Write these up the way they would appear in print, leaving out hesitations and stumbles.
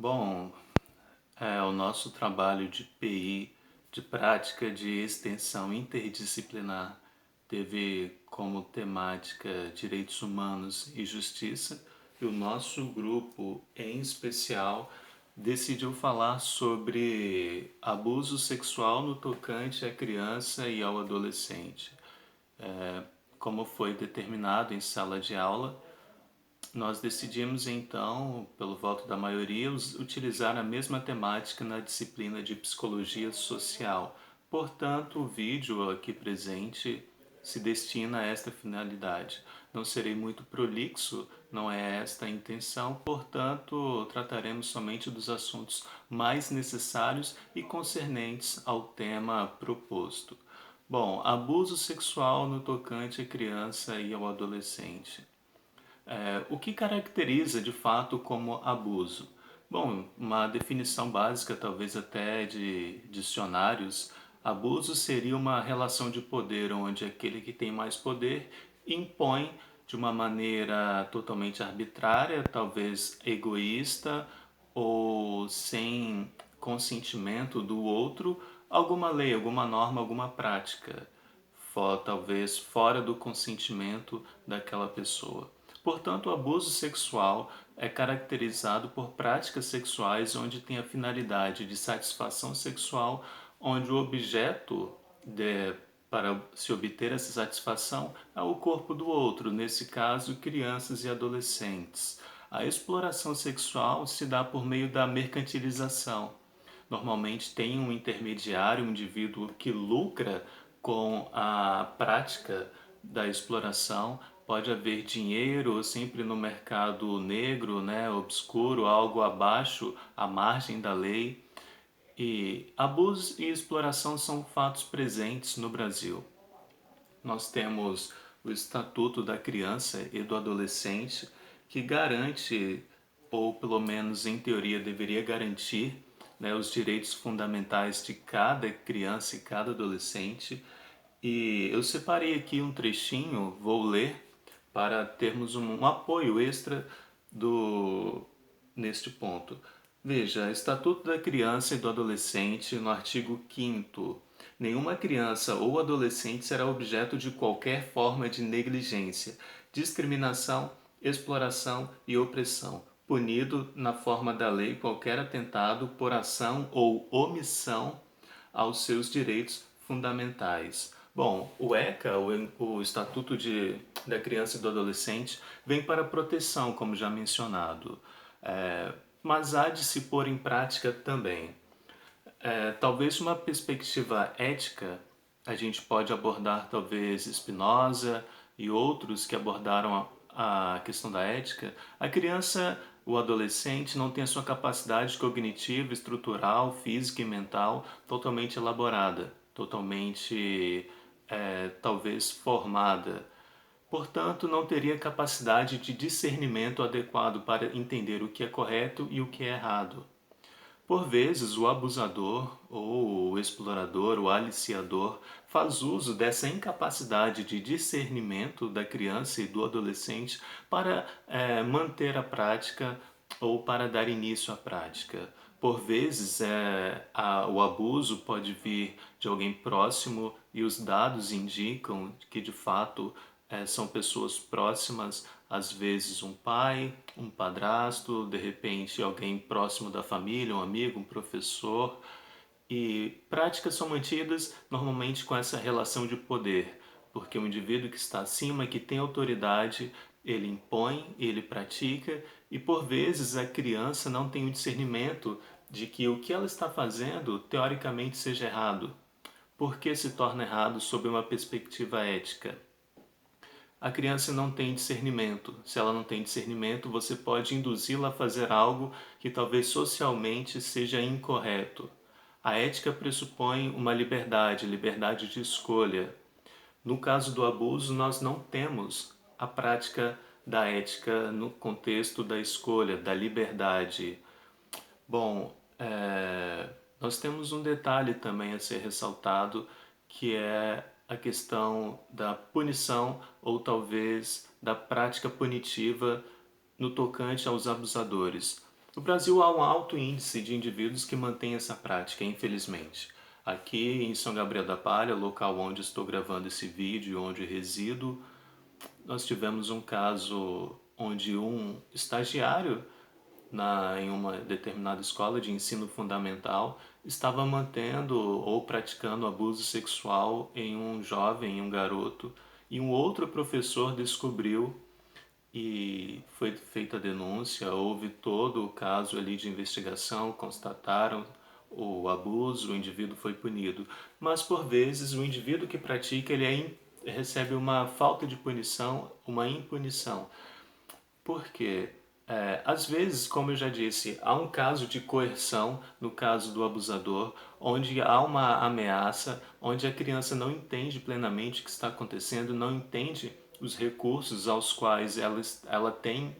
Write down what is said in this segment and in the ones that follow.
Bom, o nosso trabalho de PI, de prática de extensão interdisciplinar, teve como temática direitos humanos e justiça, e o nosso grupo, em especial, decidiu falar sobre abuso sexual no tocante à criança e ao adolescente. Como foi determinado em sala de aula, nós decidimos então, pelo voto da maioria, utilizar a mesma temática na disciplina de Psicologia Social. Portanto, o vídeo aqui presente se destina a esta finalidade. Não serei muito prolixo, não é esta a intenção, portanto, trataremos somente dos assuntos mais necessários e concernentes ao tema proposto. Bom, abuso sexual no tocante à criança e ao adolescente. O que caracteriza de fato como abuso? Bom, uma definição básica, talvez até de dicionários, abuso seria uma relação de poder onde aquele que tem mais poder impõe de uma maneira totalmente arbitrária, talvez egoísta ou sem consentimento do outro, alguma lei, alguma norma, alguma prática talvez fora do consentimento daquela pessoa. Portanto, o abuso sexual é caracterizado por práticas sexuais onde tem a finalidade de satisfação sexual, onde o objeto para se obter essa satisfação é o corpo do outro, nesse caso, crianças e adolescentes. A exploração sexual se dá por meio da mercantilização. Normalmente tem um intermediário, um indivíduo que lucra com a prática da exploração. Pode haver dinheiro sempre no mercado negro, né, obscuro, algo abaixo, à margem da lei. E abuso e exploração são fatos presentes no Brasil. Nós temos o Estatuto da Criança e do Adolescente, que garante, ou pelo menos em teoria deveria garantir, né, os direitos fundamentais de cada criança e cada adolescente. E eu separei aqui um trechinho, vou ler, para termos um apoio extra neste ponto. Veja, Estatuto da Criança e do Adolescente, no artigo 5º. Nenhuma criança ou adolescente será objeto de qualquer forma de negligência, discriminação, exploração e opressão, punido na forma da lei qualquer atentado por ação ou omissão aos seus direitos fundamentais. Bom, o ECA, o Estatuto da Criança e do Adolescente, vem para proteção, como já mencionado, mas há de se pôr em prática também. Talvez uma perspectiva ética, a gente pode abordar talvez Spinoza e outros que abordaram a questão da ética. A criança, o adolescente não tem a sua capacidade cognitiva, estrutural, física e mental totalmente elaborada, totalmente talvez formada. Portanto, não teria capacidade de discernimento adequado para entender o que é correto e o que é errado. Por vezes, o abusador ou o explorador, o aliciador, faz uso dessa incapacidade de discernimento da criança e do adolescente para manter a prática ou para dar início à prática. Por vezes, o abuso pode vir de alguém próximo e os dados indicam que, de fato, são pessoas próximas, às vezes um pai, um padrasto, de repente alguém próximo da família, um amigo, um professor. E práticas são mantidas normalmente com essa relação de poder, porque o indivíduo que está acima, que tem autoridade, ele impõe, ele pratica, e por vezes a criança não tem o discernimento de que o que ela está fazendo teoricamente seja errado. Por que se torna errado sob uma perspectiva ética? A criança não tem discernimento. Se ela não tem discernimento, você pode induzi-la a fazer algo que talvez socialmente seja incorreto. A ética pressupõe uma liberdade, liberdade de escolha. No caso do abuso, nós não temos a prática da ética no contexto da escolha, da liberdade. Bom, nós temos um detalhe também a ser ressaltado, que é a questão da punição ou talvez da prática punitiva no tocante aos abusadores. No Brasil há um alto índice de indivíduos que mantêm essa prática, infelizmente. Aqui em São Gabriel da Palha, local onde estou gravando esse vídeo e onde resido, nós tivemos um caso onde um estagiário em uma determinada escola de ensino fundamental estava mantendo ou praticando abuso sexual em um jovem, em um garoto, e um outro professor descobriu e foi feita a denúncia, houve todo o caso ali de investigação, constataram o abuso, o indivíduo foi punido. Mas por vezes o indivíduo que pratica recebe uma falta de punição, uma impunição. Porque às vezes, como eu já disse, há um caso de coerção no caso do abusador, onde há uma ameaça, onde a criança não entende plenamente o que está acontecendo, não entende os recursos aos quais ela tem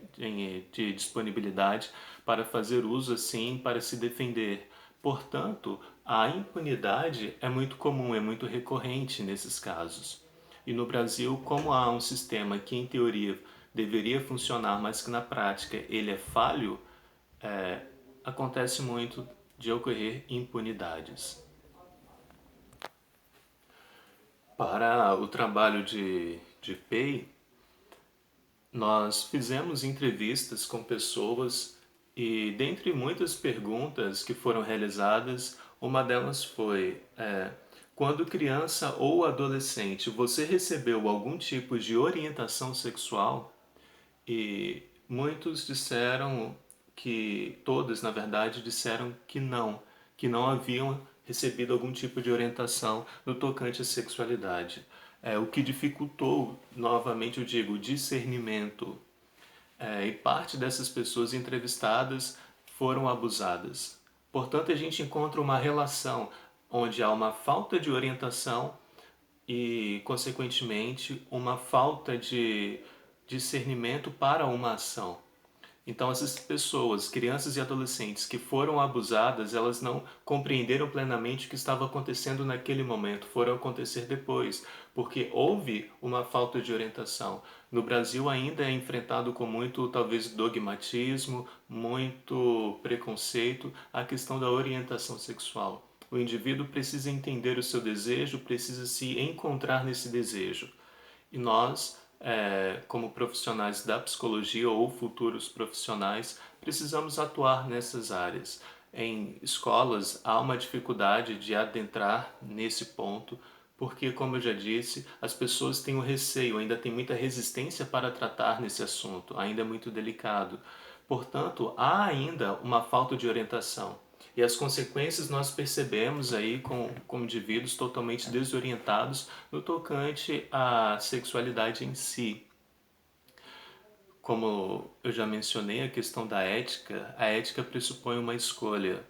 de disponibilidade para fazer uso assim, para se defender. Portanto, a impunidade é muito comum, é muito recorrente nesses casos. E no Brasil, como há um sistema que, em teoria, deveria funcionar, mas que na prática ele é falho, é, acontece muito de ocorrer impunidades. Para o trabalho de PEI, nós fizemos entrevistas com pessoas e, dentre muitas perguntas que foram realizadas, uma delas foi: quando criança ou adolescente, você recebeu algum tipo de orientação sexual? E muitos disseram todos na verdade, disseram que não haviam recebido algum tipo de orientação no tocante à sexualidade. O que dificultou, novamente eu digo, o discernimento. E parte dessas pessoas entrevistadas foram abusadas. Portanto, a gente encontra uma relação onde há uma falta de orientação e, consequentemente, uma falta de discernimento para uma ação. Então, essas pessoas, crianças e adolescentes que foram abusadas, elas não compreenderam plenamente o que estava acontecendo naquele momento, foram acontecer depois, porque houve uma falta de orientação. No Brasil ainda é enfrentado com muito, talvez, dogmatismo, muito preconceito, a questão da orientação sexual. O indivíduo precisa entender o seu desejo, precisa se encontrar nesse desejo. E nós, como profissionais da psicologia ou futuros profissionais, precisamos atuar nessas áreas. Em escolas há uma dificuldade de adentrar nesse ponto, porque, como eu já disse, as pessoas têm o receio, ainda tem muita resistência para tratar nesse assunto, ainda é muito delicado. Portanto, há ainda uma falta de orientação. E as consequências nós percebemos aí com indivíduos totalmente desorientados no tocante à sexualidade em si. Como eu já mencionei, a questão da ética, a ética pressupõe uma escolha.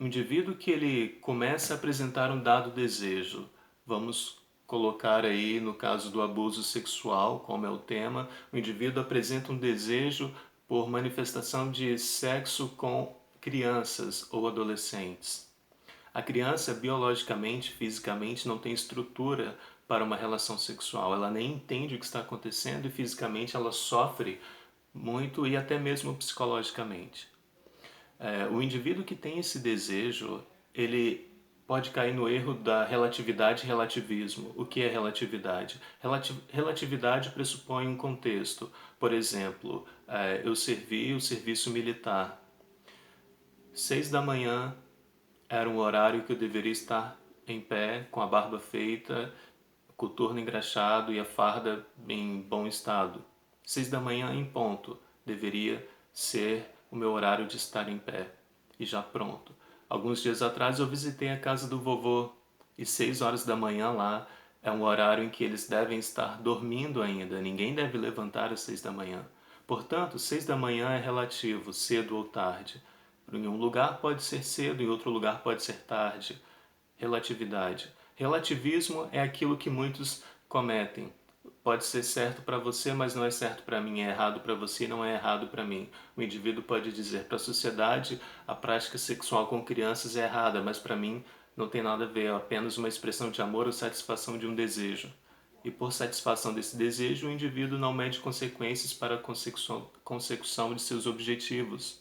O indivíduo que ele começa a apresentar um dado desejo, vamos colocar aí no caso do abuso sexual, como é o tema, o indivíduo apresenta um desejo por manifestação de sexo com crianças ou adolescentes. A criança, biologicamente, fisicamente, não tem estrutura para uma relação sexual. Ela nem entende o que está acontecendo e fisicamente ela sofre muito e até mesmo psicologicamente. O indivíduo que tem esse desejo, ele pode cair no erro da relatividade e relativismo. O que é relatividade? Relatividade pressupõe um contexto. Por exemplo, eu servi o serviço militar. 6 da manhã era um horário que eu deveria estar em pé, com a barba feita, coturno engraxado e a farda em bom estado. 6 da manhã em ponto deveria ser o meu horário de estar em pé e já pronto. Alguns dias atrás eu visitei a casa do vovô e 6 horas da manhã lá é um horário em que eles devem estar dormindo ainda. Ninguém deve levantar às 6 da manhã. Portanto, 6 da manhã é relativo, cedo ou tarde. Em um lugar pode ser cedo, em outro lugar pode ser tarde. Relatividade. Relativismo é aquilo que muitos cometem. Pode ser certo para você, mas não é certo para mim. É errado para você, não é errado para mim. O indivíduo pode dizer para a sociedade a prática sexual com crianças é errada, mas para mim não tem nada a ver, é apenas uma expressão de amor ou satisfação de um desejo. e por satisfação desse desejo, o indivíduo não mede consequências para a consecução de seus objetivos.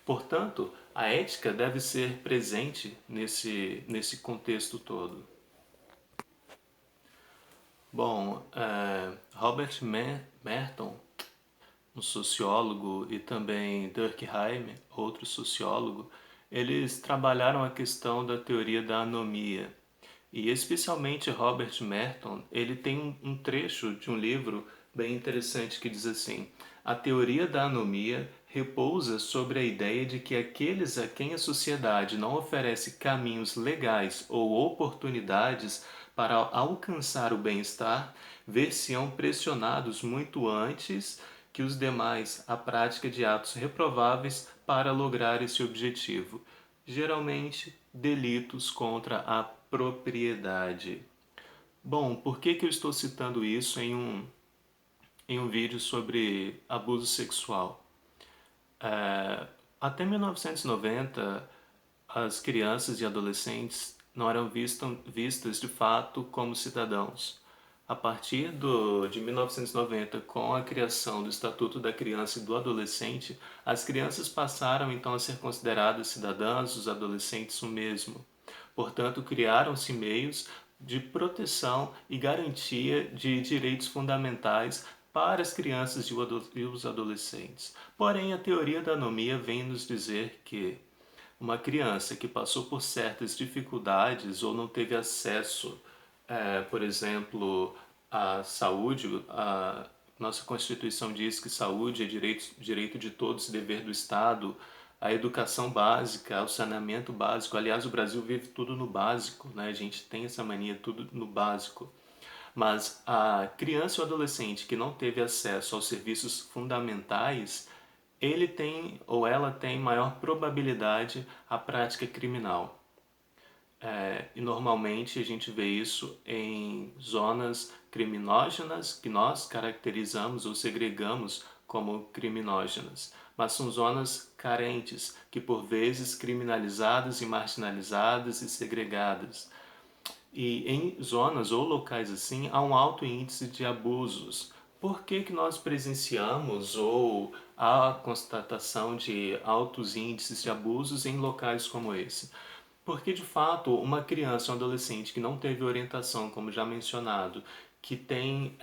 Portanto, a ética deve ser presente nesse contexto todo. Bom, Robert Merton, um sociólogo, e também Durkheim, outro sociólogo, eles trabalharam a questão da teoria da anomia. E especialmente Robert Merton, ele tem um trecho de um livro bem interessante que diz assim: a teoria da anomia repousa sobre a ideia de que aqueles a quem a sociedade não oferece caminhos legais ou oportunidades para alcançar o bem-estar, ver-se-ão pressionados muito antes que os demais à prática de atos reprováveis para lograr esse objetivo, geralmente delitos contra a propriedade. Bom, por que eu estou citando isso em um vídeo sobre abuso sexual? Até 1990, as crianças e adolescentes não eram vistas de fato como cidadãos. A partir de 1990, com a criação do Estatuto da Criança e do Adolescente, as crianças passaram então a ser consideradas cidadãs, os adolescentes o mesmo. Portanto, criaram-se meios de proteção e garantia de direitos fundamentais para as crianças e os adolescentes. Porém, a teoria da anomia vem nos dizer que uma criança que passou por certas dificuldades ou não teve acesso, por exemplo, à saúde, a nossa Constituição diz que saúde é direito de todos e dever do Estado, a educação básica, o saneamento básico. Aliás, o Brasil vive tudo no básico, né? A gente tem essa mania tudo no básico. Mas a criança ou adolescente que não teve acesso aos serviços fundamentais, ele tem ou ela tem maior probabilidade à prática criminal. E normalmente a gente vê isso em zonas criminógenas que nós caracterizamos ou segregamos como criminógenas, mas são zonas carentes que por vezes criminalizadas e marginalizadas e segregadas. E em zonas ou locais assim há um alto índice de abusos. Por que nós presenciamos ou há a constatação de altos índices de abusos em locais como esse? Porque de fato uma criança ou um adolescente que não teve orientação, como já mencionado, que tem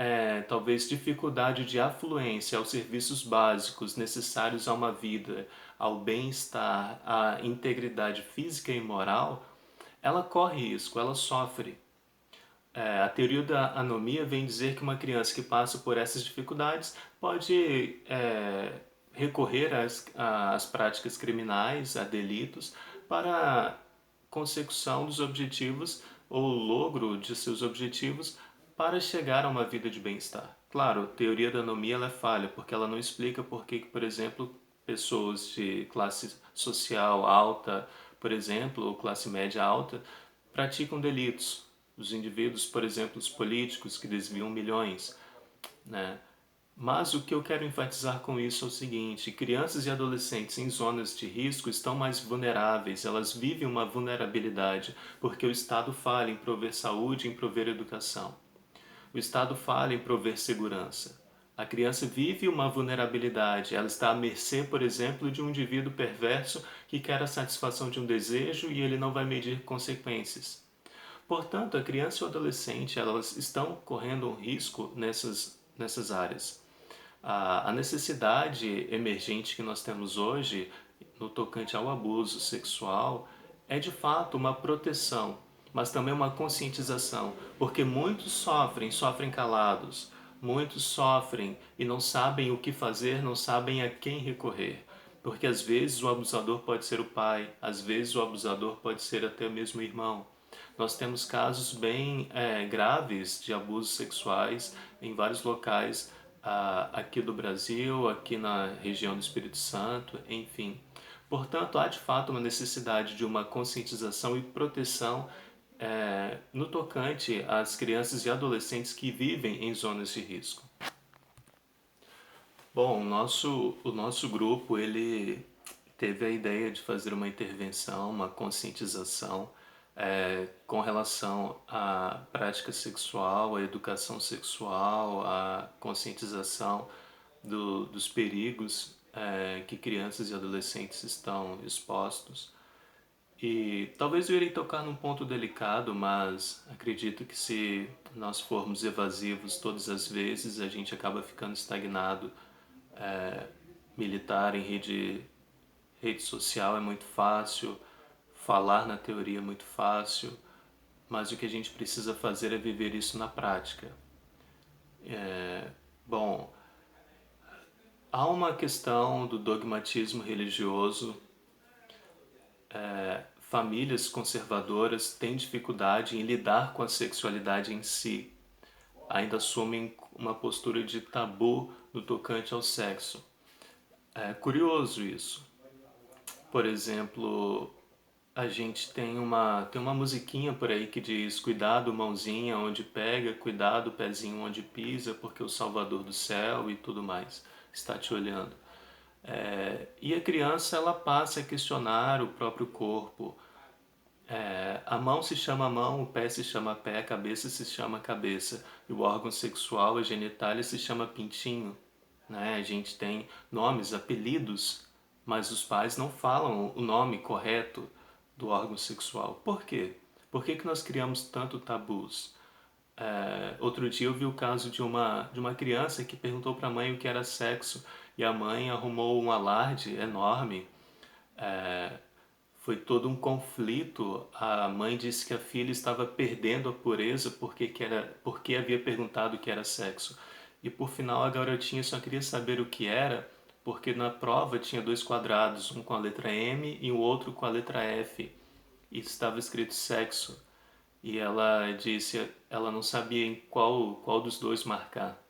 talvez dificuldade de afluência aos serviços básicos necessários a uma vida, ao bem-estar, à integridade física e moral, ela corre risco, ela sofre. A teoria da anomia vem dizer que uma criança que passa por essas dificuldades pode recorrer às práticas criminais, a delitos, para consecução dos objetivos ou logro de seus objetivos para chegar a uma vida de bem-estar. Claro, a teoria da anomia ela é falha, porque ela não explica por que, por exemplo, pessoas de classe social alta, por exemplo, ou classe média alta, praticam delitos. Os indivíduos, por exemplo, os políticos que desviam milhões, né? Mas o que eu quero enfatizar com isso é o seguinte: crianças e adolescentes em zonas de risco estão mais vulneráveis, elas vivem uma vulnerabilidade, porque o Estado falha em prover saúde, em prover educação. O Estado falha em prover segurança. A criança vive uma vulnerabilidade, ela está à mercê, por exemplo, de um indivíduo perverso que quer a satisfação de um desejo e ele não vai medir consequências. Portanto, a criança e o adolescente elas estão correndo um risco nessas áreas. A necessidade emergente que nós temos hoje no tocante ao abuso sexual é de fato uma proteção, mas também uma conscientização, porque muitos sofrem calados, muitos sofrem e não sabem o que fazer, não sabem a quem recorrer. Porque às vezes o abusador pode ser o pai, às vezes o abusador pode ser até mesmo o irmão. Nós temos casos bem graves de abusos sexuais em vários locais aqui do Brasil, aqui na região do Espírito Santo, enfim. Portanto, há de fato uma necessidade de uma conscientização e proteção no tocante às crianças e adolescentes que vivem em zonas de risco. Bom, o nosso grupo ele teve a ideia de fazer uma intervenção, uma conscientização com relação à prática sexual, à educação sexual, à conscientização dos perigos que crianças e adolescentes estão expostos. E talvez eu irei tocar num ponto delicado, mas acredito que se nós formos evasivos todas as vezes, a gente acaba ficando estagnado. Militar em rede social é muito fácil, falar na teoria é muito fácil, mas o que a gente precisa fazer é viver isso na prática. Bom, há uma questão do dogmatismo religioso. Famílias conservadoras têm dificuldade em lidar com a sexualidade em si. Ainda assumem uma postura de tabu no tocante ao sexo. É curioso isso. Por exemplo, a gente tem uma musiquinha por aí que diz: cuidado, mãozinha, onde pega, cuidado, pezinho, onde pisa, porque o Salvador do céu e tudo mais está te olhando. E a criança ela passa a questionar o próprio corpo. A mão se chama mão, o pé se chama pé, a cabeça se chama cabeça. E o órgão sexual, a genitália, se chama pintinho. Né? A gente tem nomes, apelidos, mas os pais não falam o nome correto do órgão sexual. Por quê? Por que nós criamos tanto tabus? Outro dia eu vi o caso de uma criança que perguntou para a mãe o que era sexo e a mãe arrumou um alarde enorme. Foi todo um conflito. A mãe disse que a filha estava perdendo a pureza porque havia perguntado o que era sexo. E por final a garotinha só queria saber o que era, porque na prova tinha dois quadrados, um com a letra M e o outro com a letra F. E estava escrito sexo. E ela disse, ela não sabia em qual dos dois marcar.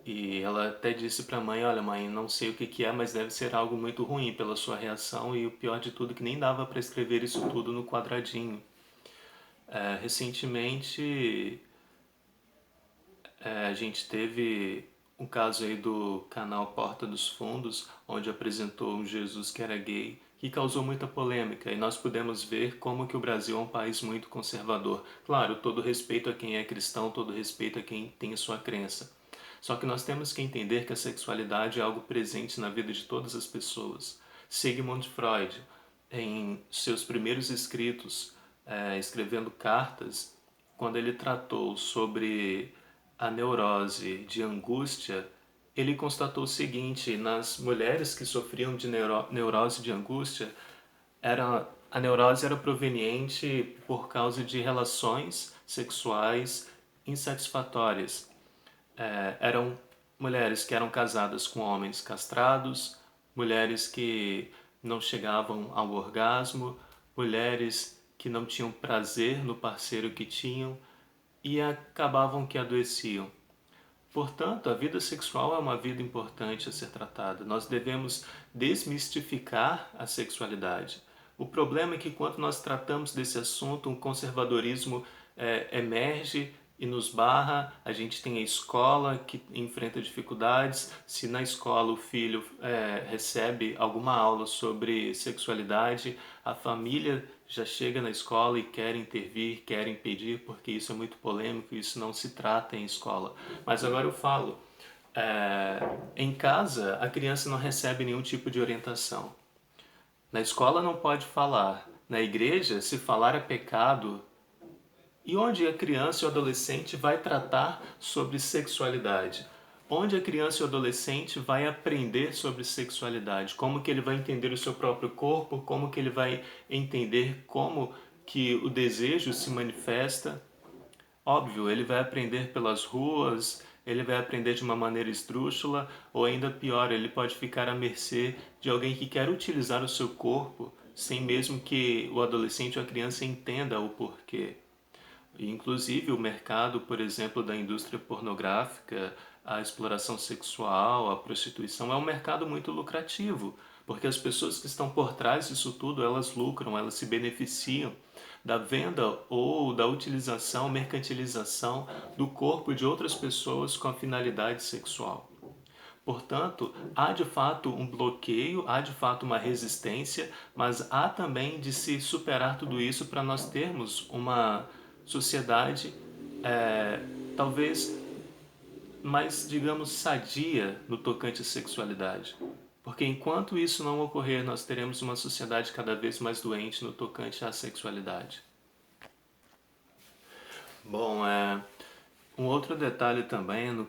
E ela até disse para a mãe: olha, mãe, não sei o que que é, mas deve ser algo muito ruim pela sua reação. E o pior de tudo é que nem dava para escrever isso tudo no quadradinho. Recentemente, a gente teve um caso aí do canal Porta dos Fundos, onde apresentou um Jesus que era gay, que causou muita polêmica, e nós pudemos ver como que o Brasil é um país muito conservador. Claro, todo respeito a quem é cristão, todo respeito a quem tem a sua crença. Só que nós temos que entender que a sexualidade é algo presente na vida de todas as pessoas. Sigmund Freud, em seus primeiros escritos, escrevendo cartas, quando ele tratou sobre a neurose de angústia, ele constatou o seguinte: nas mulheres que sofriam de neurose de angústia, a neurose era proveniente por causa de relações sexuais insatisfatórias. Eram mulheres que eram casadas com homens castrados, mulheres que não chegavam ao orgasmo, mulheres que não tinham prazer no parceiro que tinham e acabavam que adoeciam. Portanto, a vida sexual é uma vida importante a ser tratada. Nós devemos desmistificar a sexualidade. O problema é que, quando nós tratamos desse assunto, um conservadorismo emerge e nos barra. A gente tem a escola que enfrenta dificuldades. Se na escola o filho recebe alguma aula sobre sexualidade, a família já chega na escola e quer intervir, quer impedir, porque isso é muito polêmico, isso não se trata em escola. Mas agora eu falo, em casa a criança não recebe nenhum tipo de orientação. Na escola não pode falar. Na igreja, se falar é pecado. E onde a criança e o adolescente vai tratar sobre sexualidade? Onde a criança e o adolescente vai aprender sobre sexualidade? Como que ele vai entender o seu próprio corpo? Como que ele vai entender como que o desejo se manifesta? Óbvio, ele vai aprender pelas ruas, ele vai aprender de uma maneira esdrúxula, ou ainda pior, ele pode ficar à mercê de alguém que quer utilizar o seu corpo sem mesmo que o adolescente ou a criança entenda o porquê. Inclusive o mercado, por exemplo, da indústria pornográfica, a exploração sexual, a prostituição é um mercado muito lucrativo, porque as pessoas que estão por trás disso tudo, elas lucram, elas se beneficiam da venda ou da utilização, mercantilização do corpo de outras pessoas com a finalidade sexual. Portanto, há de fato um bloqueio, há de fato uma resistência, mas há também de se superar tudo isso para nós termos uma sociedade talvez mais, digamos, sadia no tocante à sexualidade. Porque enquanto isso não ocorrer, nós teremos uma sociedade cada vez mais doente no tocante à sexualidade. Bom, um outro detalhe também no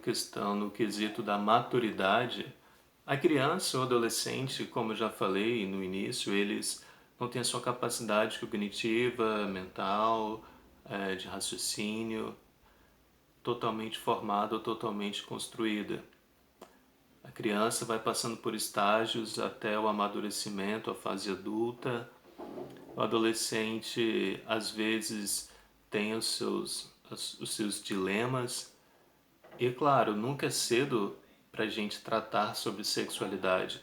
quesito da maturidade. A criança ou adolescente, como eu já falei no início, eles não têm a sua capacidade cognitiva, mental, de raciocínio totalmente formada ou totalmente construída. A criança vai passando por estágios até o amadurecimento, a fase adulta. O adolescente, às vezes, tem os seus dilemas. E, claro, nunca é cedo para a gente tratar sobre sexualidade.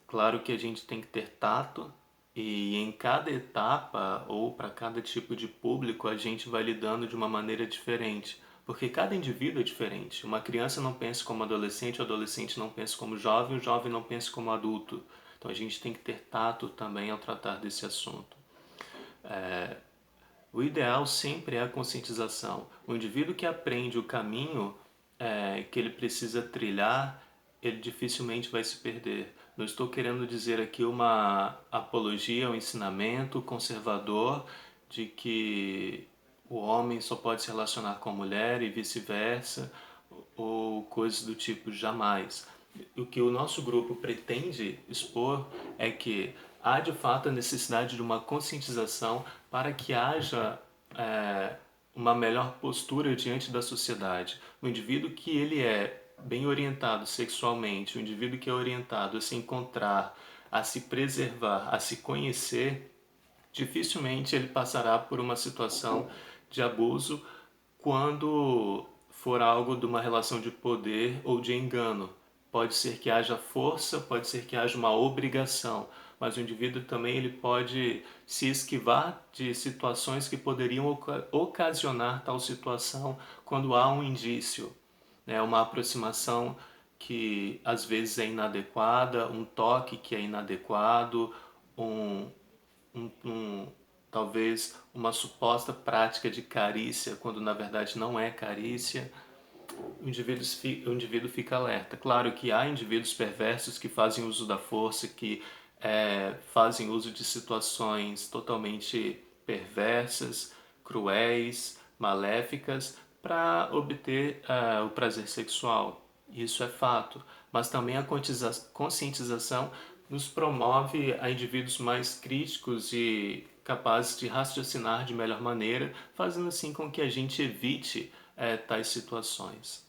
Claro que a gente tem que ter tato e em cada etapa ou para cada tipo de público a gente vai lidando de uma maneira diferente, porque cada indivíduo é diferente. Uma criança não pensa como adolescente, o adolescente não pensa como jovem, o jovem não pensa como adulto. Então a gente tem que ter tato também ao tratar desse assunto. O ideal sempre é a conscientização. O indivíduo que aprende o caminho que ele precisa trilhar, ele dificilmente vai se perder. Não estou querendo dizer aqui uma apologia, um ensinamento conservador de que o homem só pode se relacionar com a mulher e vice-versa, ou coisas do tipo, jamais. O que o nosso grupo pretende expor é que há de fato a necessidade de uma conscientização para que haja uma melhor postura diante da sociedade. O indivíduo que ele é bem orientado sexualmente, o indivíduo que é orientado a se encontrar, a se preservar, a se conhecer, dificilmente ele passará por uma situação de abuso quando for algo de uma relação de poder ou de engano. Pode ser que haja força, pode ser que haja uma obrigação, mas o indivíduo também ele pode se esquivar de situações que poderiam ocasionar tal situação quando há um indício, né? Uma aproximação que às vezes é inadequada, um toque que é inadequado, um, um, talvez uma suposta prática de carícia, quando na verdade não é carícia, o indivíduo fica alerta. Claro que há indivíduos perversos que fazem uso da força, que fazem uso de situações totalmente perversas, cruéis, maléficas, para obter o prazer sexual. Isso é fato. Mas também a conscientização nos promove a indivíduos mais críticos e capazes de raciocinar de melhor maneira, fazendo assim com que a gente evite tais situações.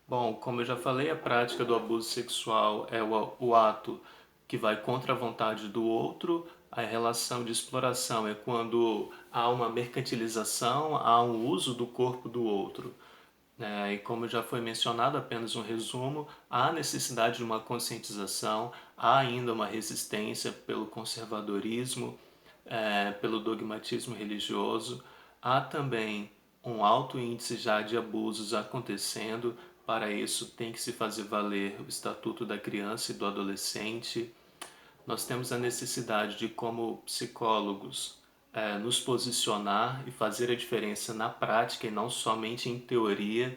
Bom, como eu já falei, a prática do abuso sexual é o ato que vai contra a vontade do outro. A relação de exploração é quando há uma mercantilização, há um uso do corpo do outro. E como já foi mencionado, apenas um resumo, há necessidade de uma conscientização, há ainda uma resistência pelo conservadorismo, pelo dogmatismo religioso, há também um alto índice já de abusos acontecendo. Para isso tem que se fazer valer o Estatuto da Criança e do Adolescente. Nós temos a necessidade de, como psicólogos, nos posicionar e fazer a diferença na prática e não somente em teoria,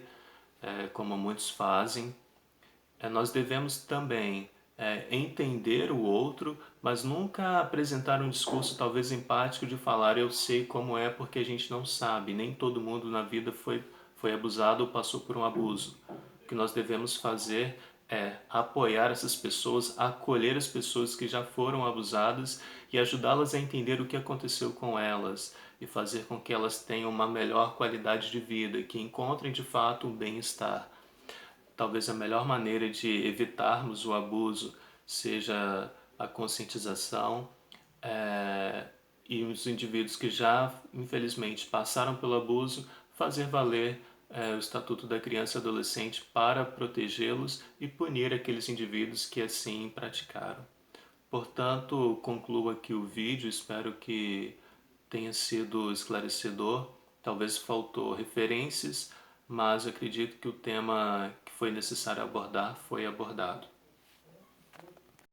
como muitos fazem. Nós devemos também entender o outro, mas nunca apresentar um discurso talvez empático de falar eu sei como é porque a gente não sabe. Nem todo mundo na vida foi abusado ou passou por um abuso. O que nós devemos fazer é apoiar essas pessoas, acolher as pessoas que já foram abusadas e ajudá-las a entender o que aconteceu com elas e fazer com que elas tenham uma melhor qualidade de vida, que encontrem de fato um bem-estar. Talvez a melhor maneira de evitarmos o abuso seja a conscientização e os indivíduos que já, infelizmente, passaram pelo abuso, fazer valer o Estatuto da Criança e Adolescente para protegê-los e punir aqueles indivíduos que assim praticaram. Portanto, concluo aqui o vídeo, espero que tenha sido esclarecedor. Talvez faltou referências, mas eu acredito que o tema que foi necessário abordar foi abordado.